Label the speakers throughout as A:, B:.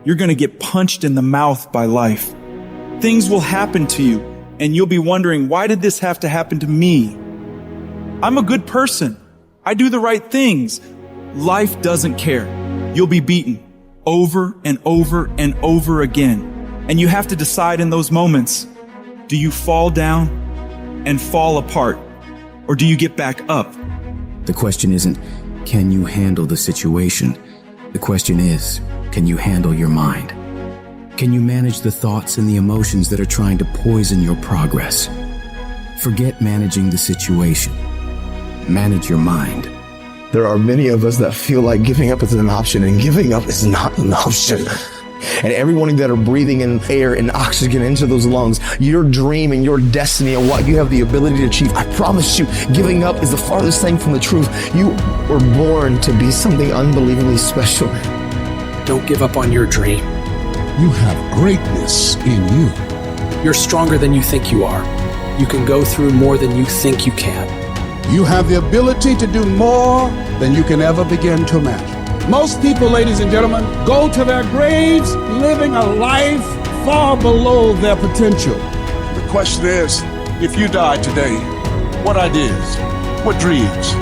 A: you're going to get punched in the mouth by life. Things will happen to you, and you'll be wondering, why did this have to happen to me? I'm a good person. I do the right things. Life doesn't care. You'll be beaten over and over and over again. And you have to decide in those moments, do you fall down and fall apart, or do you get back up?
B: The question isn't, can you handle the situation? The question is, can you handle your mind? Can you manage the thoughts and the emotions that are trying to poison your progress? Forget managing the situation. Manage your mind.
C: There are many of us that feel like giving up is an option, and giving up is not an option. And everyone that are breathing in air and oxygen into those lungs, your dream and your destiny and what you have the ability to achieve, I promise you, giving up is the farthest thing from the truth. You were born to be something unbelievably special.
D: Don't give up on your dream.
E: You have greatness in you.
D: You're stronger than you think you are. You can go through more than you think you can.
E: You have the ability to do more than you can ever begin to imagine. Most people, ladies and gentlemen, go to their graves living a life far below their potential.
F: The question is, if you died today, what ideas, what dreams,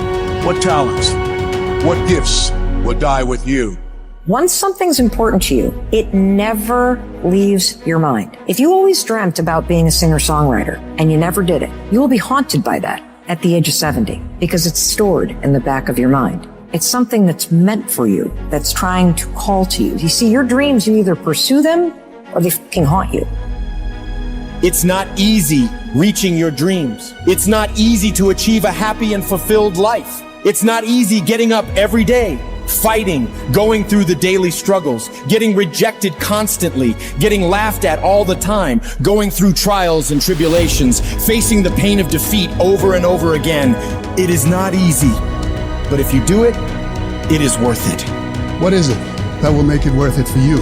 F: what talents, what gifts would die with you?
G: Once something's important to you, it never leaves your mind. If you always dreamt about being a singer-songwriter and you never did it, you will be haunted by that at the age of 70 because it's stored in the back of your mind. It's something that's meant for you, that's trying to call to you. You see, your dreams, you either pursue them or they fucking haunt you.
H: It's not easy reaching your dreams. It's not easy to achieve a happy and fulfilled life. It's not easy getting up every day, fighting, going through the daily struggles, getting rejected constantly, getting laughed at all the time, going through trials and tribulations, facing the pain of defeat over and over again. It is not easy, but if you do it, it is worth it.
E: What is it that will make it worth it for you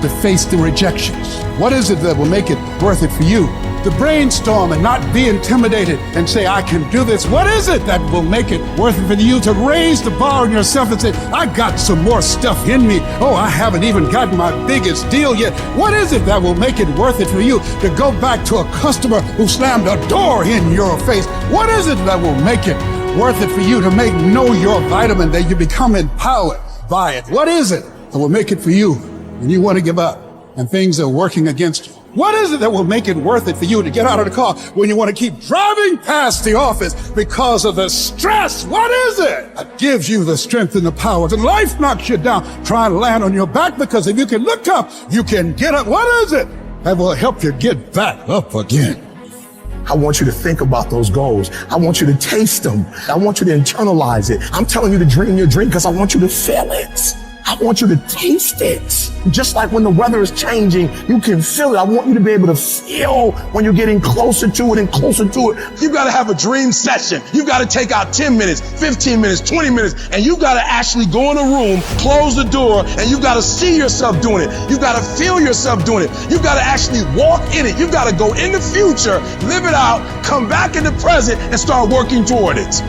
E: to face the rejections? What is it that will make it worth it for you to brainstorm and not be intimidated and say, I can do this? What is it that will make it worth it for you to raise the bar on yourself and say, I got some more stuff in me. Oh, I haven't even gotten my biggest deal yet. What is it that will make it worth it for you to go back to a customer who slammed a door in your face? What is it that will make it worth it for you to know your vitamin, that you become empowered by it? What is it that will make it for you when you want to give up and things are working against you? What is it that will make it worth it for you to get out of the car when you want to keep driving past the office because of the stress? What is it that gives you the strength and the power? When life knocks you down, try and land on your back, because if you can look up, you can get up. What is it that will help you get back up again?
C: I want you to think about those goals. I want you to taste them. I want you to internalize it. I'm telling you to dream your dream because I want you to feel it. I want you to taste it. Just like when the weather is changing, you can feel it. I want you to be able to feel when you're getting closer to it and closer to it.
F: You gotta have a dream session. You gotta take out 10 minutes, 15 minutes, 20 minutes, and you gotta actually go in a room, close the door, and you gotta see yourself doing it. You gotta feel yourself doing it. You gotta actually walk in it. You gotta go in the future, live it out, come back in the present, and start working toward it.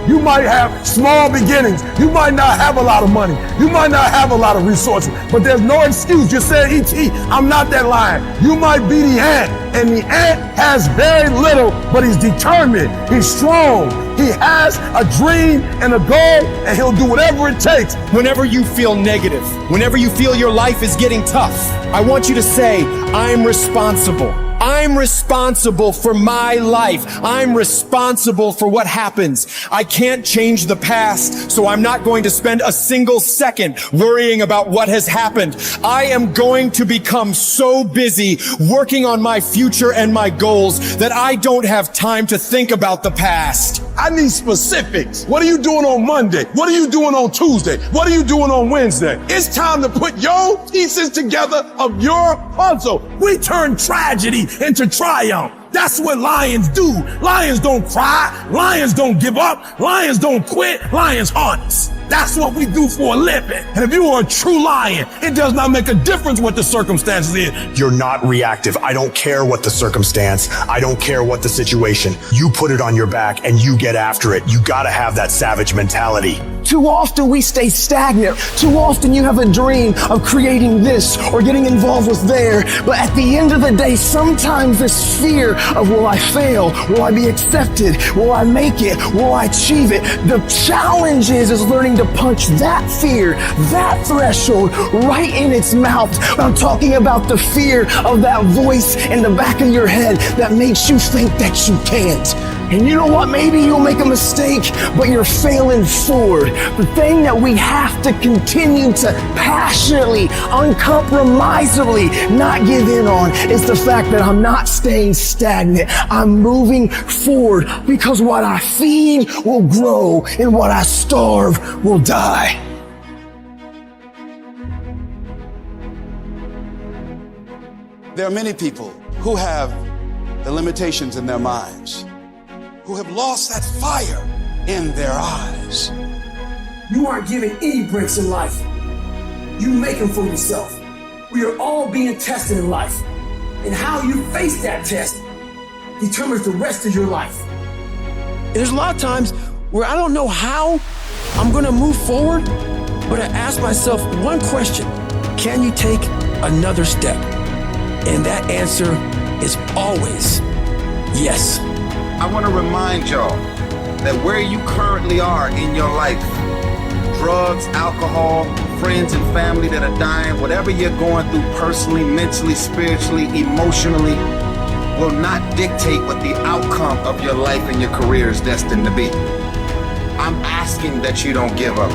C: You might have small beginnings. You might not have a lot of money. You might not have a lot of resources, but there's no excuse. You said, E.T., I'm not that lion. You might be the ant, and the ant has very little, but he's determined. He's strong. He has a dream and a goal, and he'll do whatever it takes.
H: Whenever you feel negative, whenever you feel your life is getting tough, I want you to say, I'm responsible. I'm responsible for my life. I'm responsible for what happens. I can't change the past, so I'm not going to spend a single second worrying about what has happened. I am going to become so busy working on my future and my goals that I don't have time to think about the past.
F: I need specifics. What are you doing on Monday? What are you doing on Tuesday? What are you doing on Wednesday? It's time to put your pieces together of your puzzle.
C: We turn tragedy into triumph. That's what lions do. Lions don't cry. Lions don't give up. Lions don't quit. Lions hunt. That's what we do for a living. And if you are a true lion, it does not make a difference what the circumstances is.
I: You're not reactive. I don't care what the circumstance. I don't care what the situation. You put it on your back and you get after it. You gotta have that savage mentality.
H: Too often we stay stagnant. Too often you have a dream of creating this or getting involved with there. But at the end of the day, sometimes this fear of will I fail? Will I be accepted? Will I make it? Will I achieve it? The challenge is learning to punch that fear, that threshold right in its mouth. I'm talking about the fear of that voice in the back of your head that makes you think that you can't. And you know what? Maybe you'll make a mistake, but you're failing forward. The thing that we have to continue to passionately, uncompromisably not give in on is the fact that I'm not staying stagnant. I'm moving forward because what I feed will grow and what I starve will die.
E: There are many people who have the limitations in their minds, who have lost that fire in their eyes.
H: You aren't given any breaks in life. You make them for yourself. We are all being tested in life. And how you face that test determines the rest of your life. And there's a lot of times where I don't know how I'm gonna move forward, but I ask myself one question: can you take another step? And that answer is always yes.
J: I want to remind y'all that where you currently are in your life, drugs, alcohol, friends and family that are dying, whatever you're going through personally, mentally, spiritually, emotionally, will not dictate what the outcome of your life and your career is destined to be. I'm asking that you don't give up.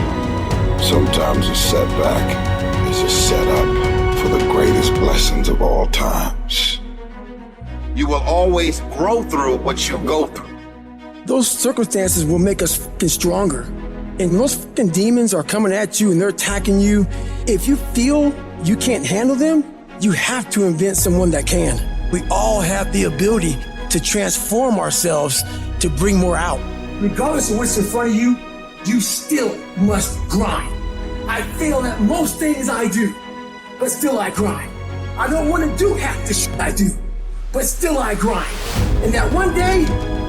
C: Sometimes a setback is a setup for the greatest blessings of all times.
J: You will always grow through what you go through.
H: Those circumstances will make us fucking stronger. And those fucking demons are coming at you and they're attacking you. If you feel you can't handle them, you have to invent someone that can. We all have the ability to transform ourselves to bring more out. Regardless of what's in front of you, you still must grind. I fail at most things I do, but still I grind. I don't want to do half the shit I do, but still I grind. And that one day,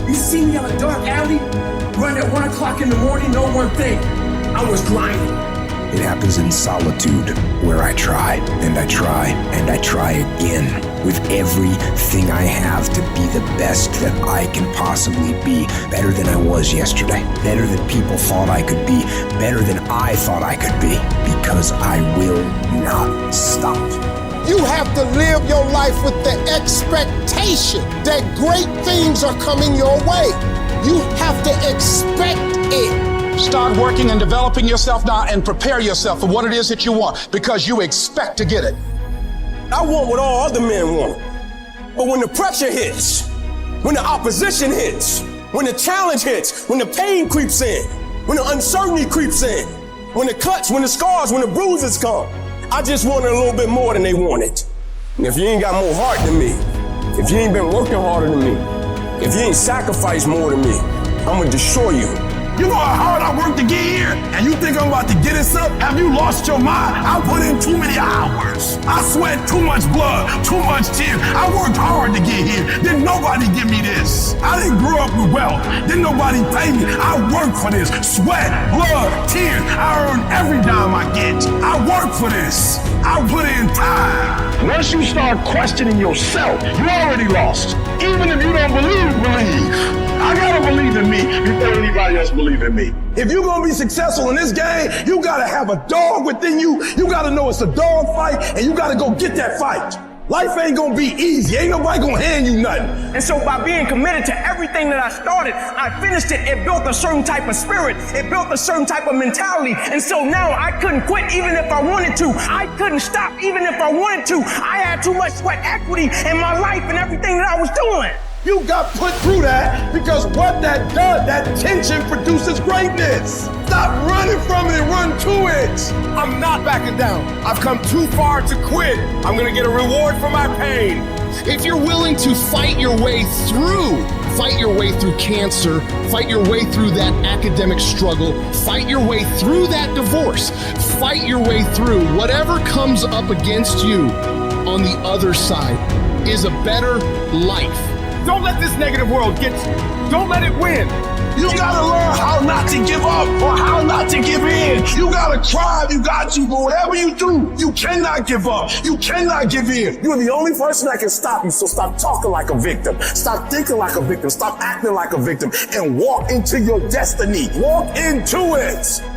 H: you see me on a dark alley, run at 1 o'clock in the morning, know one thing: I was grinding.
K: It happens in solitude, where I try, and I try, and I try again, with everything I have to be the best that I can possibly be, better than I was yesterday, better than people thought I could be, better than I thought I could be, because I will not stop.
C: You have to live your life with the expectation that great things are coming your way. You have to expect it.
L: Start working and developing yourself now and prepare yourself for what it is that you want, because you expect to get it.
F: I want what all other men want. But when the pressure hits, when the opposition hits, when the challenge hits, when the pain creeps in, when the uncertainty creeps in, when the cuts, when the scars, when the bruises come, I just wanted a little bit more than they wanted. And if you ain't got more heart than me, if you ain't been working harder than me, if you ain't sacrificed more than me, I'm gonna destroy you.
C: You know how hard I worked to get here, and you think I'm about to get us up? Have you lost your mind? I put in too many hours. I sweat too much blood, too much tears. I worked hard to get here. Didn't nobody give me this. I didn't grow up with wealth. Didn't nobody pay me. I worked for this. Sweat, blood, tears. I earn every dime I get. I work for this. I put in time.
F: Once you start questioning yourself, you already lost. Even if you don't believe. I gotta believe in me before anybody else believes in me.
C: If you're gonna be successful in this game, you gotta have a dog within you. You gotta know it's a dog fight, and you gotta go get that fight. Life ain't gonna be easy. Ain't nobody gonna hand you nothing.
F: And so by being committed to everything that I started, I finished it. It built a certain type of spirit. It built a certain type of mentality. And so now I couldn't quit even if I wanted to. I couldn't stop even if I wanted to. I had too much sweat equity in my life and everything that I was doing.
C: You got put through that because what that does, that tension produces greatness. Stop running from it and run to it.
F: I'm not backing down. I've come too far to quit. I'm gonna get a reward for my pain.
M: If you're willing to fight your way through cancer, fight your way through that academic struggle, fight your way through that divorce, fight your way through whatever comes up against you on the other side is a better life.
F: Don't let this negative world get you. Don't let it win. You gotta learn how not to give up or how not to give in. You gotta try, you got to, but whatever you do, you cannot give up. You cannot give in.
C: You're the only person that can stop you, so stop talking like a victim. Stop thinking like a victim. Stop acting like a victim and walk into your destiny. Walk into it.